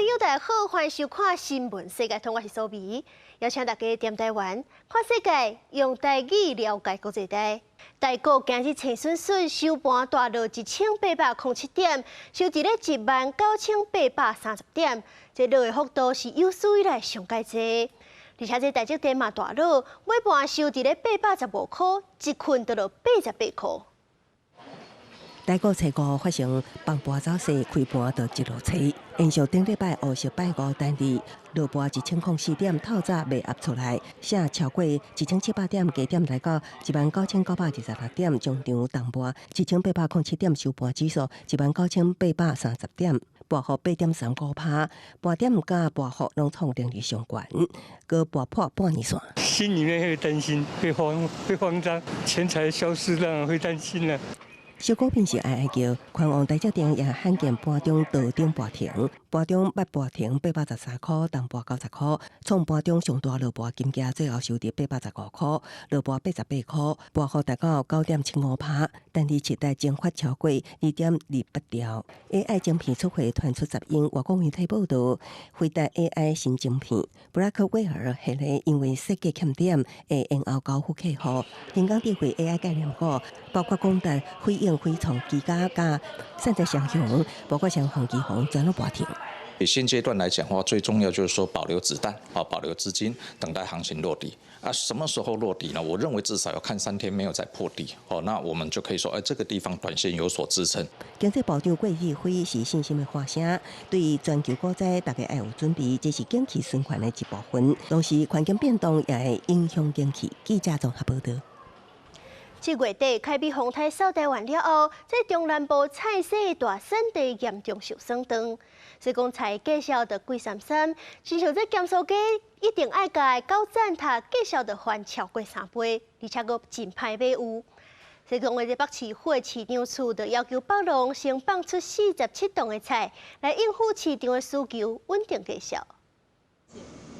朋友大家好，欢迎收看《新闻世界通》，我是苏眉，邀请大家踮台湾看世界，用台语了解国际大。台股今日青顺顺收盘大落1807点，收伫咧19830点，这落的幅度是有史以来上界多。而且这台积电嘛大落，尾盘收伫咧815块，一困到了88块。台股初五发生崩盘走势，开盘就一路吹，延续顶礼拜50拜五单日落盘1004点，透早未压出来，写超过1700点，加点来到19926点，中场重盘1807点，收盘指数19830点，盘幅8点35%，盘点甲盘幅拢创历史上悬，搁盘破半年线。心里面会担心，会慌张，钱财消失，当然会担心了。小股票是哀叫，宽旺台积电也罕见盘中倒顶跌停，盘中捌盘停813块，重盘90块，创盘中上大落盘金价最后收伫815块，落盘88块，盘幅达到9.75%，但是期待蒸发超过2.28兆。AI 晶片出货传出杂音，外国媒体报道，回答 AI 新晶片，布拉克威尔系咧因为设计欠点，会延后交付客户。香港智慧 AI 概念股，包括广达、飞影、飞创、技嘉、甲散在翔雄，包括像宏基红全都跌停。现阶段来讲的话，最重要就是说保留子弹啊，保留资金，等待行情落底啊。什么时候落底呢？我认为至少要看3天没有再破底哦，那我们就可以说，这个地方短线有所支撑。经济部长郭议会是信心的发声，对于全球股灾，大家要有准备，这是景气循环的一部分。同时，环境变动也会影响景气。记者综合报道。7月底，凯比风台扫台湾了后，在中南部菜市大产地严重受损长。所以讲菜介绍的贵33，亲像这咸酥鸡一定爱甲高赞塔介绍的翻超过3倍，而且佫真歹买有。所以讲为这北市府的市长处就要求北农先放出47档的菜，来应付市场的需求，稳定介绍。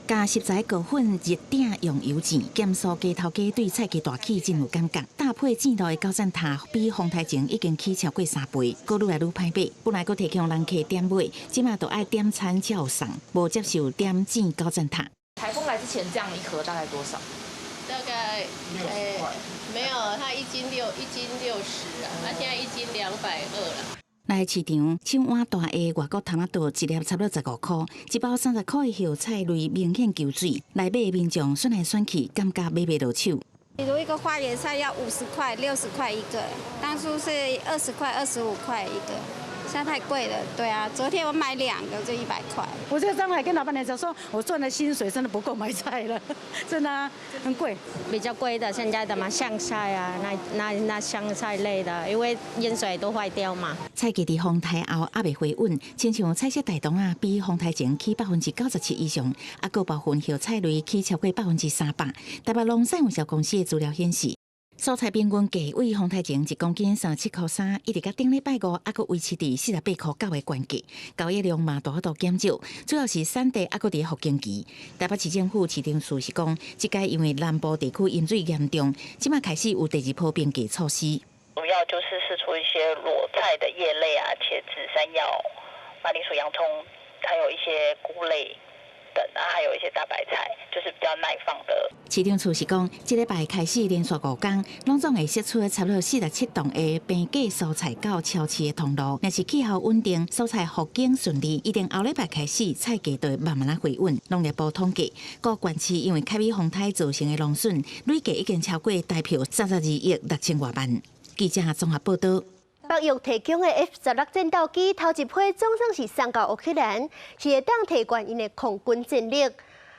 加食材高粉，热鼎用油煎，咸酥鸡头家对菜鸡大起真有感觉。搭配煎到的高赞塔，比风台前已经起超过3倍，佫愈来愈歹买。本来佫提供人客点买，即马都爱点餐才有送，无接受点煎高赞塔。台风来之前，这样一盒大概多少？大概没有，它1斤60啊，它现在1斤220了。来市场，手碗大的外国汤仔豆一粒差不多15块，一包30块的小菜类明显求水，来买的民众选来选去，感觉买不落手。比如一个花椰菜要50块、60块一个，当初是20块、25块一个。现在太贵了，对啊，昨天我买2个就100块。我这个刚才跟老板娘讲说，我赚的薪水真的不够买菜了，真的啊，很贵。比较贵的现在的嘛，香菜啊，那香菜类的，因为盐水都坏掉嘛。菜价伫风台后还未回稳，亲像菜色大同啊，比风台前起97%以上，啊，个部分小菜类起超过300%。台北农产有限公司的资料显示。蔬菜平均价位风台前1公斤37.3块，一直到顶礼拜5，还佫维持伫48块9的关价，交易量嘛大幅度减少，主要是产地还佫伫复经期。台北市政府市长处是讲，即届因为南部地区淹水严重，即马开始有第2波变价措施。主要就是释出一些裸菜的叶类啊，茄子、山药、马铃薯、洋葱，还有一些菇类。等啊，还有一些大白菜，就是比较耐放的。市场处是讲，这礼拜开始连续5天，拢总会释出差不多47档的平价蔬菜到超市的通路。若是气候稳定，蔬菜复经顺利，一定后礼拜开始菜价就会慢慢回稳。农业部统计，各县市因为凯美风台造成的农损，累计已经超过台票32亿6千多万。记者综合报道。北约提供的 F-16战斗机头一批总算是送到乌克兰，是会当提悬因的空军战力。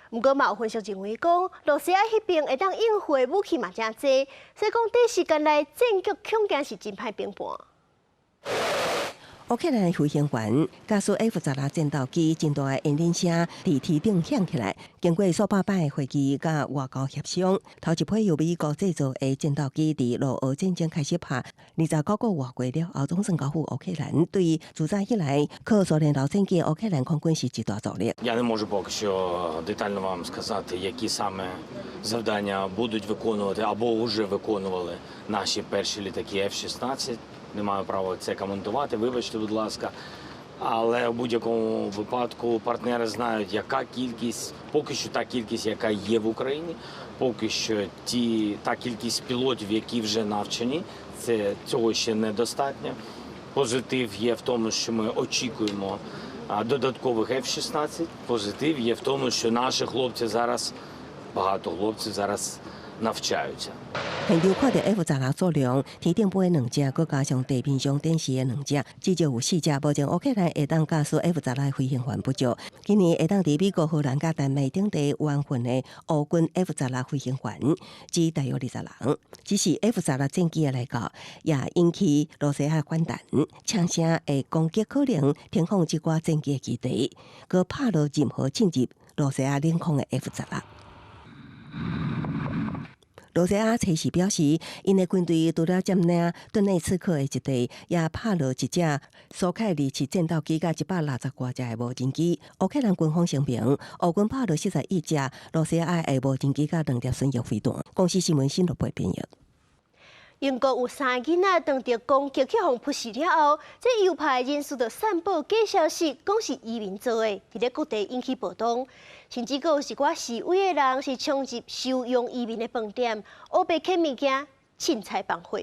不过，嘛有分析认为讲，罗西亚迄边会当应付的武器嘛真济，所以讲短时间内战局恐惊是真歹平盘。乌克兰飞行员驾驶 F-16战斗机真大的引领声伫天顶响起来，经过数百摆飞机甲外交协商，头一批由美国制造的战斗机伫俄乌战争开始拍29个月过了后，总算交付乌克兰。对于自早以来靠苏联老战机乌克兰空军是一大助力。Я не можу поки що детально вам сказати, які саме завдання будуть виконувати або вже виконували наші перші літаки F-16. Не маю права це коментувати. Вибачте, будь ласка. Але в будь-якому випадку партнери знають, яка кількість, поки що та кількість, яка є в Україні, поки що та кількість пілотів, які вже навчені, цього ще недостатньо. Позитив є в тому, що ми очікуємо додаткових F-16. Позитив є в тому, що наші хлопці зараз, багато хлопців зараз навчаються.现场看到 F-16数量，天顶飞2只，佮加上地面上展示的2只，至少有4只。目前乌克兰会当驾驶 F-16飞行员不足。今年会当伫美国、荷兰佮丹麦等地完训的乌军 F-16飞行员只大约20人。只是 F-16战机的来到，也引起罗西亚反弹，枪声会攻击可能停放这寡战机的基地，佮拍落任何进入罗西亚领空的 F-16。罗西亚车士表示，因的军队除了占领顿内茨克的一地，也拍落一只苏凯2战斗机甲160多只的无人机。乌克兰军方声明，乌军拍落41只罗西亚的无人机甲2粒巡洋飞弹。公司新闻新闻编译。英国有3个囡仔当着攻击去互扑死了后，这右派人士就散布假消息，讲是移民做的，伫咧各地引起暴动，甚至有是寡示威的人是冲入收容移民的饭店，乌白捡物件，凊彩放火。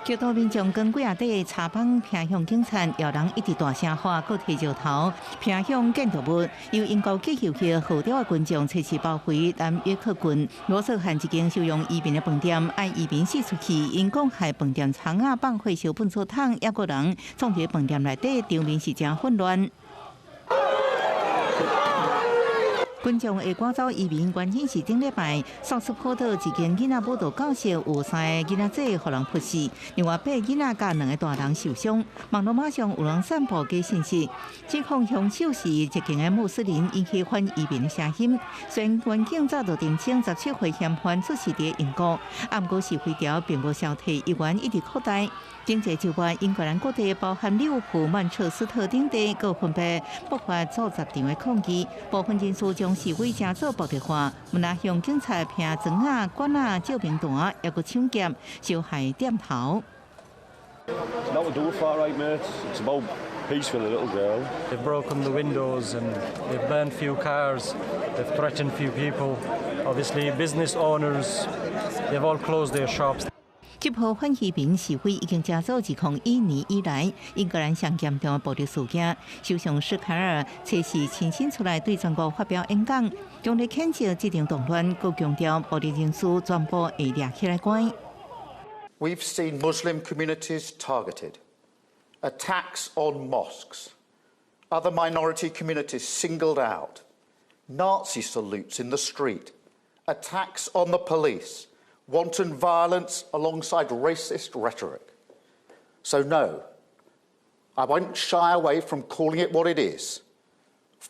极多民众跟几下底查帮偏向警察，有人一直大声喊，搁提石头偏向建筑物。由英国继续去号召的群众，测试包围南约克郡罗瑟汉一间收容移民的饭店，爱移民驶出去，因讲害饭店窗啊放火烧粪扫桶，也个人创伫饭店内底，场面是真混乱。群众会赶走移民，原因是顶礼拜萨斯坡特一间囡仔舞蹈教室有3个囡仔仔互人扑死，另外8个囡仔加2个大人受伤。网络马上有人散布假信息，指控凶手是一间的穆斯林，引起反移民的声音。虽然原警早就澄清17岁嫌犯出事伫英国，不过示威潮并无消退，依然一直扩大。经济之外，英格兰各地包含利物浦、曼彻斯特等地，各分别爆发数10场的抗议，部分人士将示威者做暴力化，无那向警察拼砖啊、管啊、照明弹，也个抢劫、烧害店头。 Not what do far-right, mate. It's about peace for the little girl. They've broken the windows and they've burned few cars. They've threatened few people. Obviously, business owners, they've all closed their shops. 这波反移民示威已经加速2021年以来英格兰上严重的暴力事件。首相施凯尔测试亲身出来对全国发表演讲，强烈谴责这场动乱，佮强调暴力人士全部会抓起来关。 We've seen Muslim communities targeted, attacks on mosques, other minority communities singled out, Nazi salutes in the street, attacks on the police, wanton violence alongside racist rhetoric. So no, I won't shy away from calling it what it is,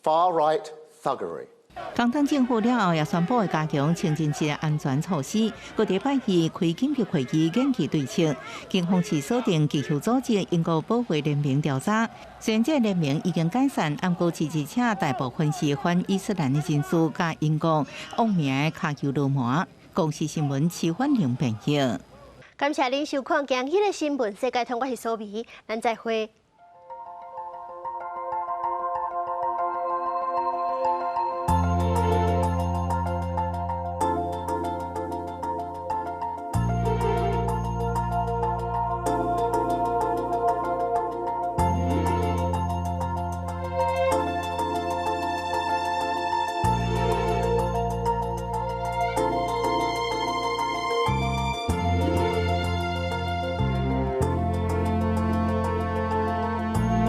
far-right thuggery. 刚当政府了后，也宣布会加强清真寺的安全措施。各地拜二开紧急会议，研究对策。警方是锁定极右组织英国保卫联盟调查。虽然这联盟已经解散，不过支持者大部分是反伊斯兰的人士，甲英国亡命的卡球流氓。公司新闻齐焕玲编译。感谢您收看今日的新闻，世界通，我是苏眉，咱再会。